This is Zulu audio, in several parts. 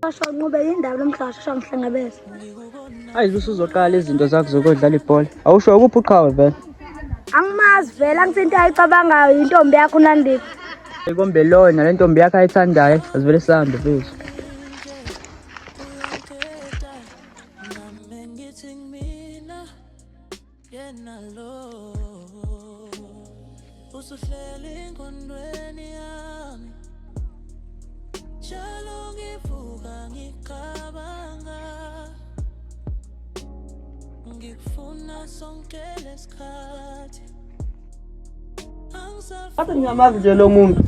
Basho nqube indaba lomhlaba shasha ngihlangabeza. Hayi usuzoqala izinto zakho zokudlala ibhola. Awusho ukuphi uqhawe vele? Angimazi vele angithinta ayicabangayo intombi yakho uNandipha. Ikombe lona le ntombi yakho ayithandayo asivele sihambe bethu. Apha ngiyamazi nje lo muntu.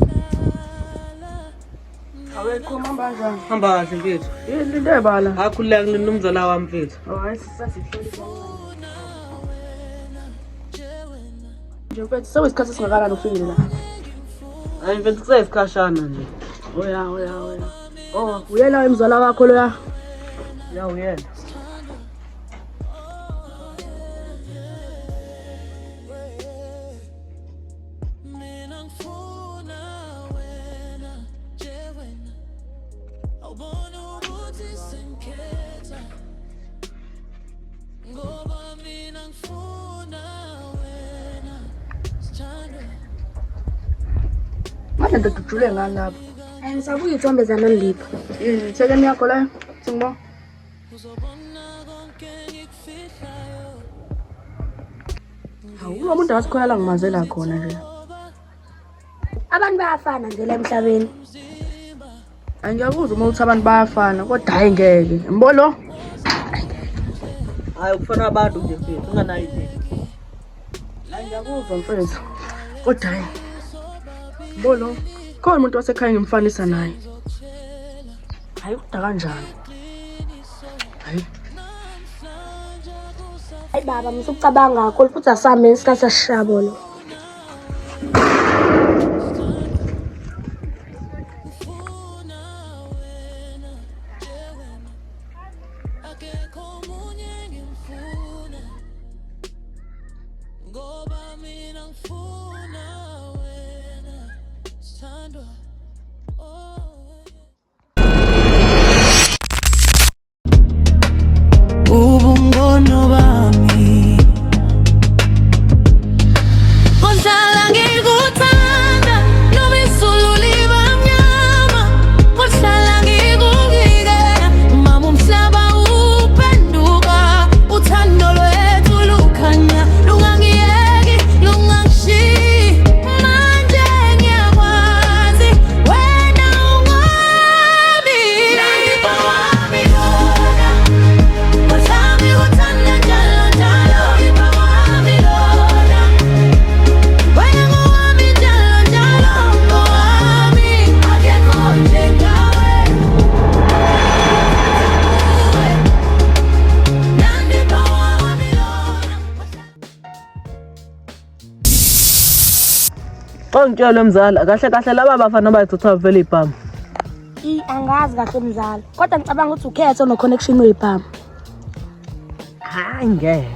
Awekho mamba njani? Hamba kahle mfethu. Yini into ebala? Akhuleka nomzala wami mfethu. Hayi sisasihleli. Nje mfethu sewesikhathi singakanani ufikile la? Hayi mfethu kusesikhashana nje. Oya. Oh, uyena umzala wakho lo ya? Ya uyena. Manje ndodujule ngani lapho? Ngisabuya ithombe zaNandipha. Yini thekeni yakho la? Singibona. Hawu umuntu akasikholela ngimazela khona nje. Abantu bayafana nje la emhlabeni. Angiyakuzwa uma uthi abantu bayafana kodwa hayi ngeke. Mbolo? Hayi ukufana abantu nje mfethu unganayo into. Angiyakuzwa mfethu. Kodwa hayi. Mbolo? Khona umuntu wasekhaya ngimfanisa naye. Hayi kuda kanjani? Hayi baba msukucabanga kakhulu futhi asame isikhathi sashabo lo. Ubungono bami Konhlala ngikuthanda noma izulu liba mnyama Konhlala ngikukikela mama umhlaba upenduka uthando lwethu lukhanya lungangiyeki lungangishiyi manje ngiyakwazi wena ungami Nandipha wami lona Ongitshela mzala kahle laba bafana bayithutha vele ibhamu. Angazi kahle mzala. Kodwa ngicabanga ukuthi ukhetho no connection webhamu. Hayi ngeke.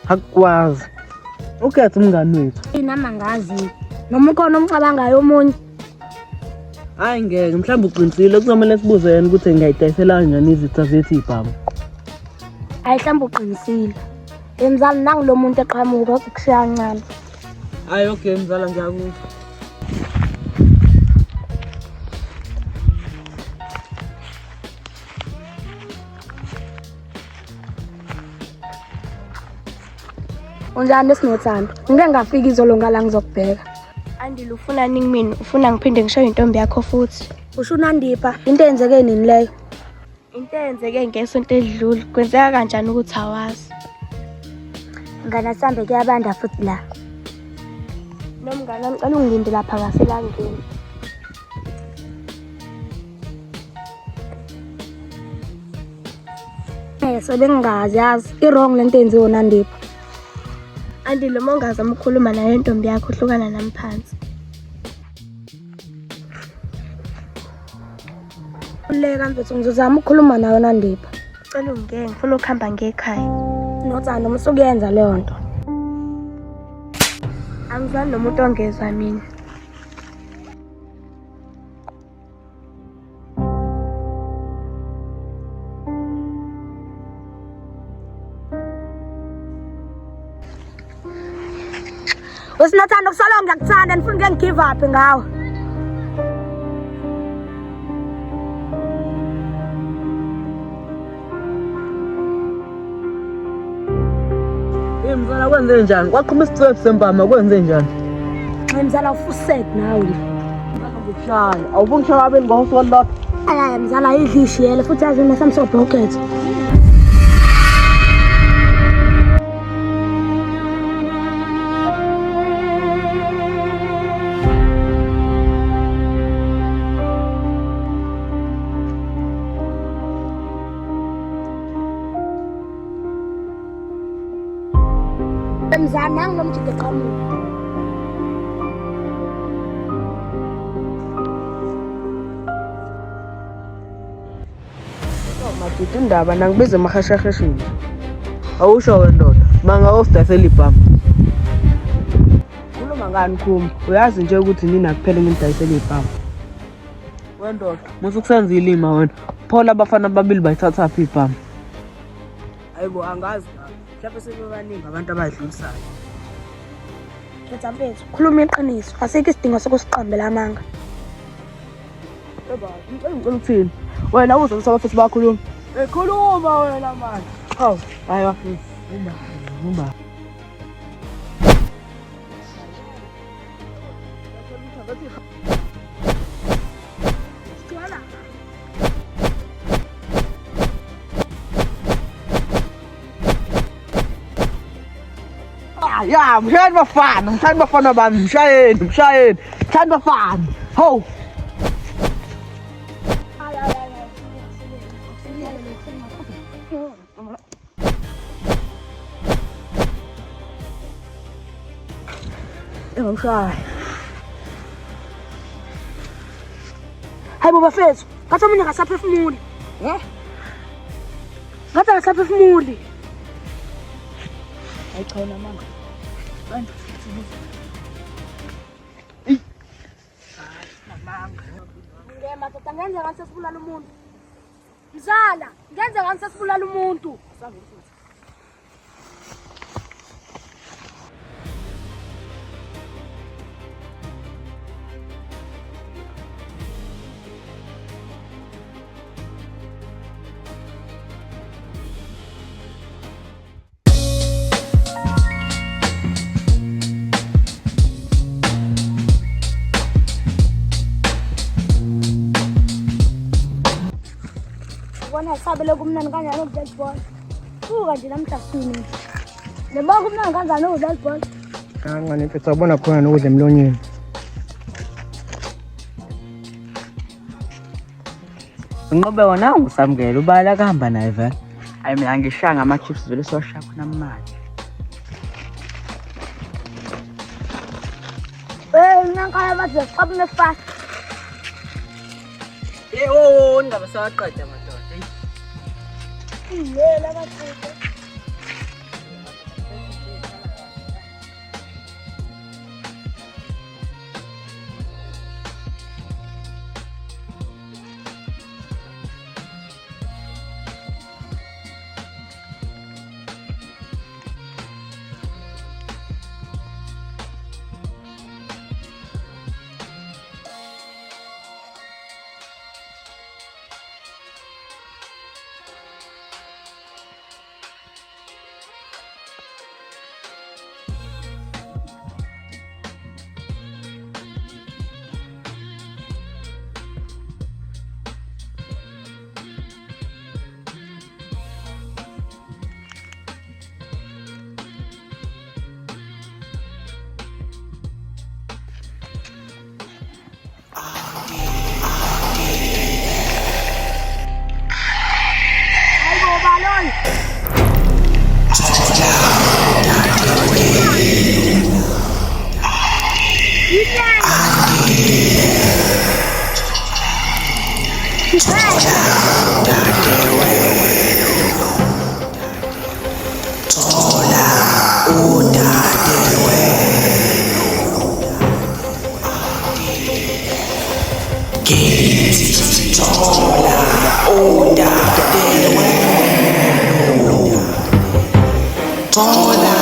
Akukwazi. Ukhethe umngani wethu. Nama ngazi. Noma ukhona omcabangayo omunye. Hayi ngeke mhlawumbe uqinisile kuzomela sibuze yena ukuthi ngiyayidayisela kanjani izitha zethu ibhamu. Hayi mhlawumbe uqinisile. Mzala nangu lo muntu eqhamuka ukushiya kancane. Hayi okay mzala ngiyakuzwa. Unjani sinothando? Ngike ngafika izolo ngala ngizokubheka. Andile ufuna nini mina? Ufuna ngiphinde ngisho intombi yakho futhi. Usho uNandipha, into enzeke nini leyo? Into enzeke ngesonto edlule. Kwenzeka kanjani ukuthi awazi? Ngana sambe kuyabanda futhi la. Nomngane ngicela ungilinde lapha ngaselangeni. So bengingazi yazi i-wrong lento enziwe uNandipha. Andile mongazama ukukhuluma nayo intombi yakho uhlukana nami phansi. Uleka mfethu ngizozama ukukhuluma nayo uNandipha. Cela ungeke ngifuna ukuhamba ngekhaya. Nothando musukuyenza leyo nto. Angizani nomuntu ongezwa mina. Usinothanda ukusolonga ngiyakuthanda ndifuna ke ngigive up ngawe. Mzala kwenze njani? Kwaqhuma isithwebu sempama kwenze njani? Mzala ufuseke nawe. Ngikushaya. Awubungishaya abeni ngosuku lodwa. Hayi mzala idlishiyele futhi yazi nesamso pocket. Mzala nangu nomjike qamuka. Majuda indaba nangibize emahashahashini. Awusho wendoda, manga osidayisela ibhamu. Khuluma ngani Khumbi? Uyazi nje ukuthi nina kuphela ngidayisela ibhamu. Wendoda, musu kusenza ilima wena. Phola abafana ababili bayithatha phi ibhamu? Hayibo angazi mhlawumbe sebebaningi abantu abayidlulisayo. Khetha mfethu, khuluma iqiniso. Asikho isidingo sokusiqambela amanga. Ngicela ukuthini? Wena uze usabafethu bakhuluma. Khuluma wena manje. Hawu, hayi bafethu. Umba. Ya, mshayeni bafana bami, mshayeni. Mshayeni bafana. Ho. Ngishaya. Hayi baba fethu, ngathi omunye akasaphefumuli. Ngathi akasaphefumuli. Hayi cha wena mama. Manje ngema tata ngenze ngase sibulala umuntu. Mzala, ngenze ngase sibulala umuntu. Bona sabele kumnani kanjani ukudlala ibhola. Uka nje namhlasini. Leba kumnani kanjani ukudlala ibhola. Kancane mfethu abona khona nokudla emlonyeni. Ngobe wona ungisamukela ubala kuhamba naye vele. Hayi mina ngishaya ama chips vele siwashaya khona manje. Nankaya bathi siqabume fast. Ndaba sawaqeda madoda. Yela bathi. Tola,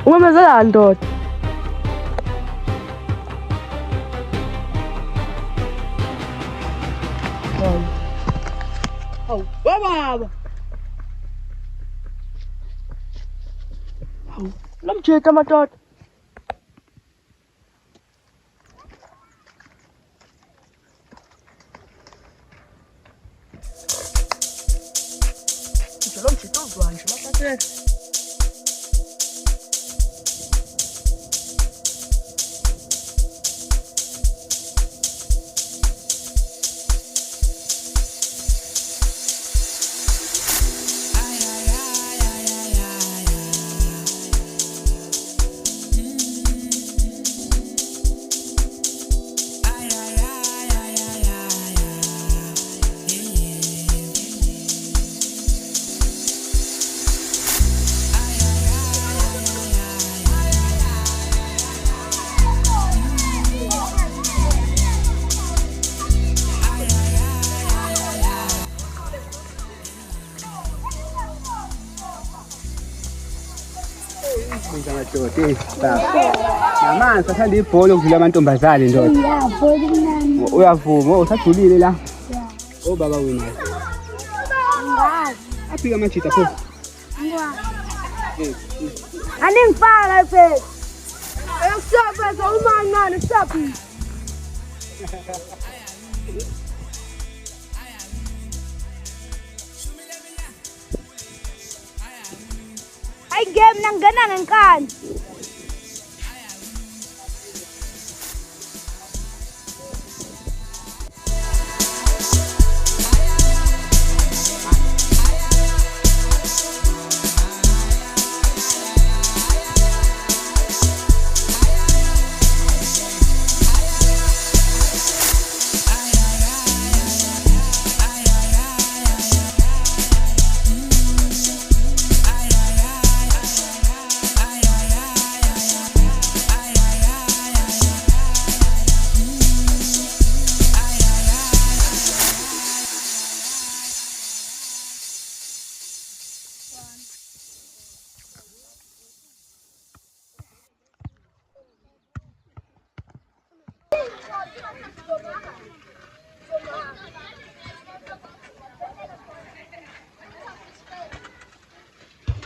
Umemezela ndoda. Hawu, baba. Hawu, lamjeta madoda. Lo mjeta uzwanje mafatela. Namanzi athanda ibhola okudlula amantombazane ndoda. Uyavuma usajulile la. Baba wena. Afika amajita pho. Aningifaka mfethu. Ekusapha uma ngane kusaphi. Ay game nangena ngenkani.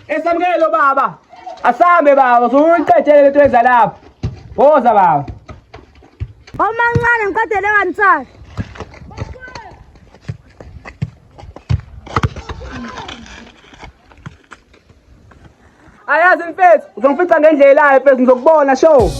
Esamukelo baba. Asambe baba, soyiqedele lento eza lapha. Woza baba. Omancane ngiqedele kanisana. Ayazi mfethu, uzongifica ngendlela la mfethu ngizokubona show.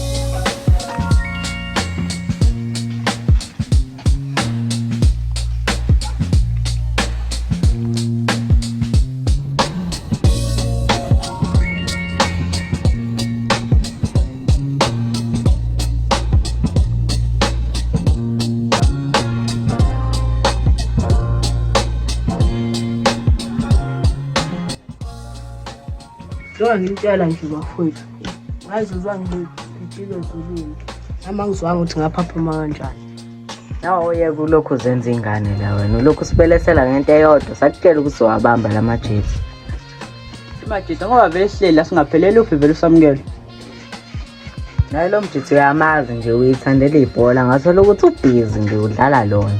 Njengoba ngimtshela nje bafowethu, ngazizwa ngipilo zulile. Nama ngizwanga ukuthi ngaphaphuma kanjani. Nawe yeke ulokhu uzenza ingane la wena. Ulokhu sibelesela ngento eyodwa. Sakutshela ukuthi wabamba la majeti. Amajita ngoba vele sihlela singapheleli uphi vele usamukele. Naye lo mjiti uyamazi nje uyithandela ibhola. Ngathola ukuthi ubhizi nje udlala lona.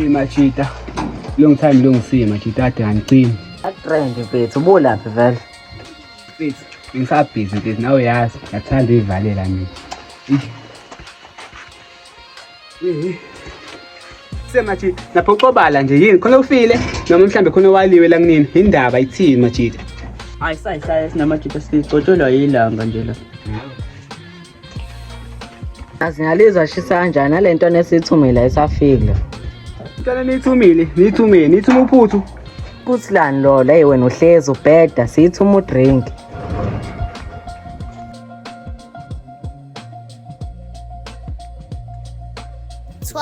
Machita. Long time see machita ade ngicini. Atrend mfethu ubulaphi vele. Mfethu. Ngisabhizi nje nawe yazi ngathanda uyivalela mina. Semathi naphocobala nje yini khona ufile noma mhlambe khona waliwe la kunini indaba ithini majida. Hayi sayihlala sinamajipa sicotsholwa yilanga nje la. Azingalizwa shisa kanjani nalento nesithumela isafika. Intwana niyithumile niyithuma uphuthu. Kuthi lani lo la wena uhlezi ubheda siyithuma udrink.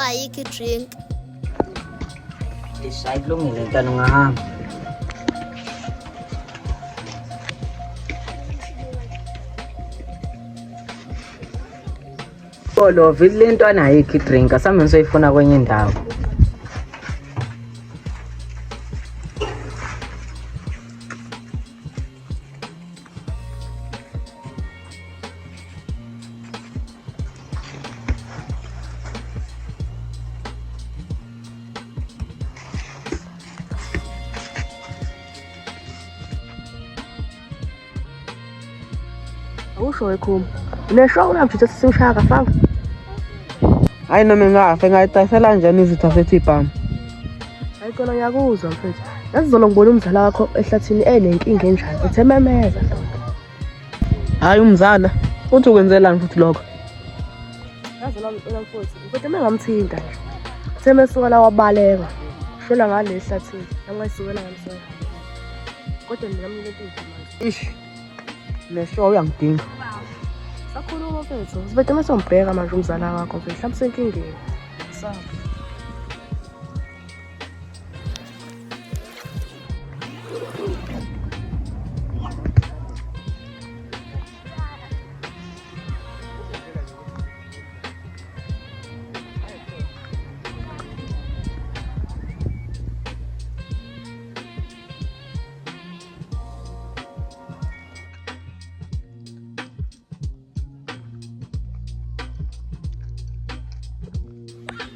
Ayikho drink. Ishayi kulungile ntana ungahamba. Lo vile lento anayikho idrink asambe ngisoyifuna kwenye indawo. Awusho ekhuma. Nesho unamjitha sisushaka faka. Hayi noma ngafe ngayidayisela kanjani izitha sethipama. Hayi khona ngiyakuzwa mfethu. Yazizolo ngibona umzala wakho ehlathini enenkinga enjani. Uthememeza ndoda. Hayi umzala uthi ukwenzelani futhi lokho? Yazona mfethu. Mfethu mengamthinta nje. Semesuka la wabaleka. Shola ngale ehlathini. Nangayisukela ngamsoya. Kodwa nginamnika into Ish. Nesho uyangidinga. Sakhuluma mfethu. Sibethe mesombheka manje umzala wakho mfethu. Mhlawumbe senkingeni. Sawa.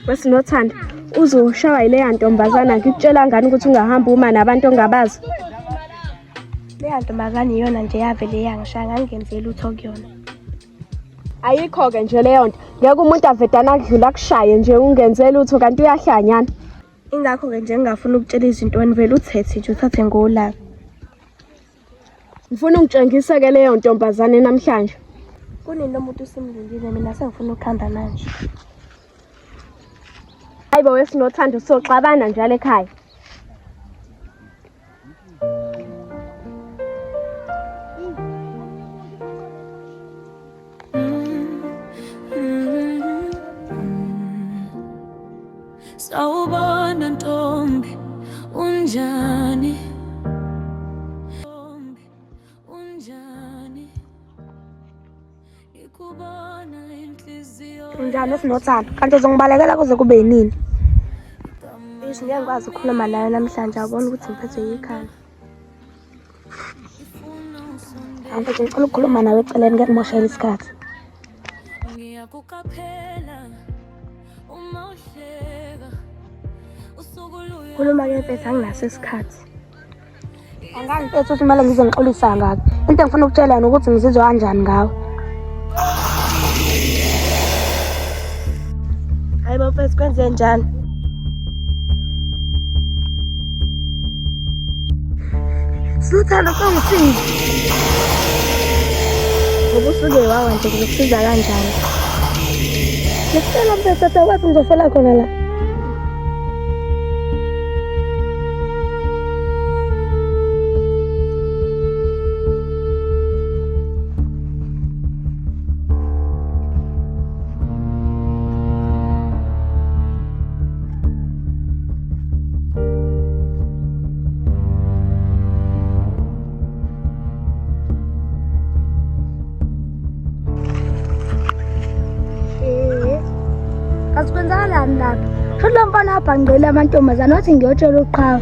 Wesinothanda uzoshaya ile yantombazana ngikutshela ngani ukuthi ungahamba uma nabantu ongabazi. Le yantombazana iyona nje yavele yangishaya ngangenzela utho kuyona. Ayikho ke nje leyo nto. Ngeke umuntu avedana akudlula kushaye nje ungenzela utho kanti uyahlanyana. Ingakho ke nje ngingafuna ukutshela izinto wena vele uthethe nje uthathe ngolaka. Ngifuna ungitshengise ke leyo ntombazana namhlanje. Kunini umuntu usimlindile mina sengifuna ukuhamba manje. Hayibo wesinothanda soxabana njalo ekhaya. Sawubona Ntombi unjani? Unjani? Ikubona inhliziyo. Njalo wesinothanda kanti uzongibalekela kuze kube yinini? Ngeke ngikwazi ukukhuluma naye namhlanje abona ukuthi ngiphethe yikhanda. Mfethu ngicela ukukhuluma nawe eceleni ngeke ngimoshele isikhathi. Ngiyakukaphela uma uhleka usukuluya. Khuluma ke mfethu anginaso isikhathi. Angangifethu ukuthi kumele ngize ngixolisa ngakho. Into engifuna ukutshela ukuthi ngizizwa kanjani ngawe. Hayibo mfethu kwenze njani? Suthando kangithini? Ngobusuke wawa nje kuzokusiza kanjani? Ngicela mfethu athawathi ngizofela khona la. Asikwenzakala lapha. Shola mfana apha ngicela amantombazana wathi ngiyotshela uqhawe.